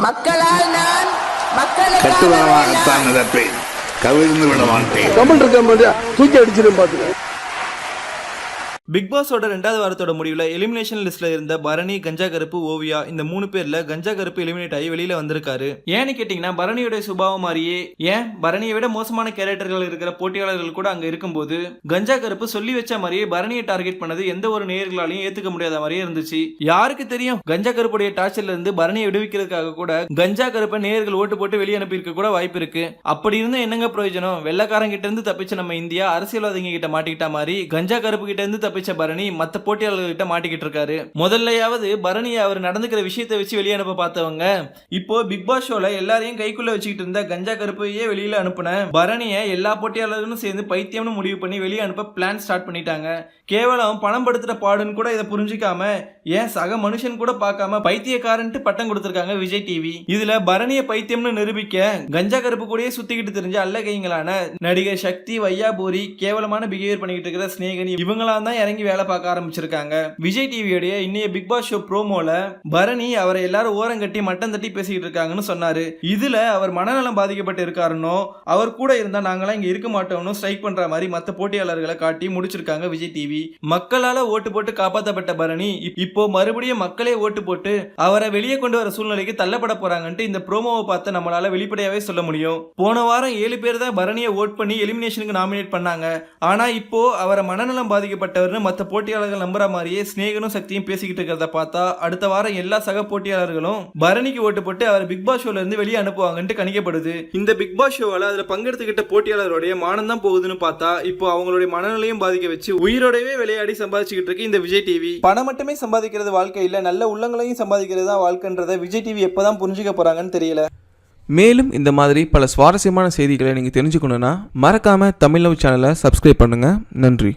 மக்களால் நான் கட்டுவாகத்தான் நடப்பேன், கவிழ்ந்து விட மாட்டேன். கமல் இருக்க தூக்கி அடிச்சிடும் பாத்துக்க. பிக் பாஸோட 2வது வாரத்தோட முடிவில் எலிமினேஷன் லிஸ்ட்ல இருந்த பரணி, கஞ்சா கருப்பு, ஓவியா இந்த 3 பேர்ல கஞ்சா கருப்பு எலிமினேட் ஆகி வெளியில வந்திருக்காரு. ஏன்னு கேட்டீங்கன்னா பரணியோட சுபாவம் மாதிரியே ஏன் பரணியை விட மோசமான கேரக்டர்கள் இருக்கிற போட்டியாளர்கள் கூட அங்க இருக்கும்போது கஞ்சா கருப்பு சொல்லி வச்ச மாதிரியே பரணியை டார்கெட் பண்ணது எந்த ஒரு நேயர்களாலையும் ஏத்துக்க முடியாத மாதிரியே இருந்துச்சு. யாருக்கு தெரியும், கஞ்சா கருப்புடைய டார்ச்சர்ல இருந்து பரணியை விடுவிக்கிறதுக்காக கூட கஞ்சா கருப்பை நேயர்கள் ஓட்டு போட்டு வெளியே அனுப்பியிருக்க கூட வாய்ப்பு இருக்கு. அப்படி இருந்து என்னங்க பிரயோஜனம்? வெள்ளக்காரங்க கிட்ட இருந்து தப்பிச்ச நம்ம இந்தியா அரசியல்வாதிங்க கிட்ட மாட்டிக்கிட்ட மாதிரி கஞ்சா கருப்பு கிட்ட இருந்து தப்பிச்ச பரணி மத்த போட்டியாளர்கிட்ட மாட்டிக்கிட்டு இருக்காரு. முதல்லையாவது பரணியை அவர் நடந்துக்கிற விஷயத்தை வச்சு வெளியே அனுப்ப பார்த்தவங்க இப்போ பிக் பாஸ் ஷோல எல்லாரையும் கைக்குள்ள வச்சுக்கிட்டு இருந்த கஞ்சா கருப்பையே வெளியில அனுப்புன பரணியை எல்லா போட்டியாளர்களும் சேர்ந்து பைத்தியம்னு முடிவு பண்ணி வெளியே அனுப்ப பிளான் ஸ்டார்ட் பண்ணிட்டாங்க. கேவலம் பணம் படுத்துற பாடுன்னு கூட இதை புரிஞ்சிக்காம ஏன் சக மனுஷன் கூட பார்க்காம பைத்தியக்காரன்ட்டு பட்டம் கொடுத்திருக்காங்க விஜய் டிவி. இதுல பரணியை பைத்தியம்னு நிரூபிக்க கஞ்சா கருப்பு கூடயே சுத்திக்கிட்டு தெரிஞ்ச அல்லகைங்களான நடிகர் சக்தி, வையாபூரி, கேவலமான பிஹேவியர் பண்ணிக்கிட்டு இருக்கிற ஸ்நேகன் இவங்களாம் தான் இறங்கி வேலை பார்க்க ஆரம்பிச்சிருக்காங்க. விஜய் டிவியோடைய இன்னைய பிக் பாஸ் ஷோ ப்ரோமோல பரணி அவரை எல்லாரும் ஓரம் கட்டி மட்டம் தட்டி பேசிக்கிட்டு இருக்காங்கன்னு சொன்னாரு. இதுல அவர் மனநலம் பாதிக்கப்பட்டு இருக்காருன்னோ அவர் கூட இருந்தா நாங்களாம் இங்க இருக்க மாட்டோம்னு ஸ்ட்ரைக் பண்ற மாதிரி மத்த போட்டியாளர்களை காட்டி முடிச்சிருக்காங்க விஜய் டிவி. மக்களால ஓட்டு போட்டு காப்பாற்றப்பட்ட பரணி இப்போ மறுபடியும் மக்களே ஓட்டு போட்டு அவரை வெளியே கொண்டு வர சூழ்நிலைக்கு தள்ளப்பட போறாங்கன்ட்டு இந்த ப்ரோமோவை பார்த்து நம்மளால வெளிப்படையாவே சொல்ல முடியும். போன வாரம் 7 பேர் தான் பரணியை ஓட் பண்ணி எலிமினேஷனுக்கு நாமினேட் பண்ணாங்க. ஆனா இப்போ அவரை மனநலம் பாதிக்கப்பட்டவர்னு மற்ற போட்டியாளர்கள் நம்புற மாதிரியே ஸ்நேகனும் சக்தியும் பேசிக்கிட்டு இருக்கிறத பார்த்தா அடுத்த வாரம் எல்லா சக போட்டியாளர்களும் பரணிக்கு ஓட்டு போட்டு அவர் பிக் பாஸ் ஷோல இருந்து வெளியே அனுப்புவாங்கன்ட்டு கணிக்கப்படுது. இந்த பிக் பாஸ் ஷோவால அதுல பங்கெடுத்துக்கிட்ட போட்டியாளருடைய மானம் தான் போகுதுன்னு பார்த்தா இப்போ அவங்களுடைய மனநிலையும் பாதிக்க வச்சு உயிரோடவே விளையாடி சம்பாதிச்சுக்கிட்டு இருக்கு இந்த விஜய் டிவி. பணம் மட்டுமே சம்பாதிக்கிறது வாழ்க்கை இல்ல, நல்ல உள்ளங்களையும் சம்பாதிக்கிறது தான் வாழ்க்கைன்றத விஜய் டிவி எப்பதான் புரிஞ்சுக்க போறாங்கன்னு தெரியல. மேலும் இந்த மாதிரி பல சுவாரஸ்யமான செய்திகளை நீங்கள் தெரிஞ்சுக்கணுன்னா மறக்காமல் தமிழ் லவ் சேனலை சப்ஸ்கிரைப் பண்ணுங்கள். நன்றி.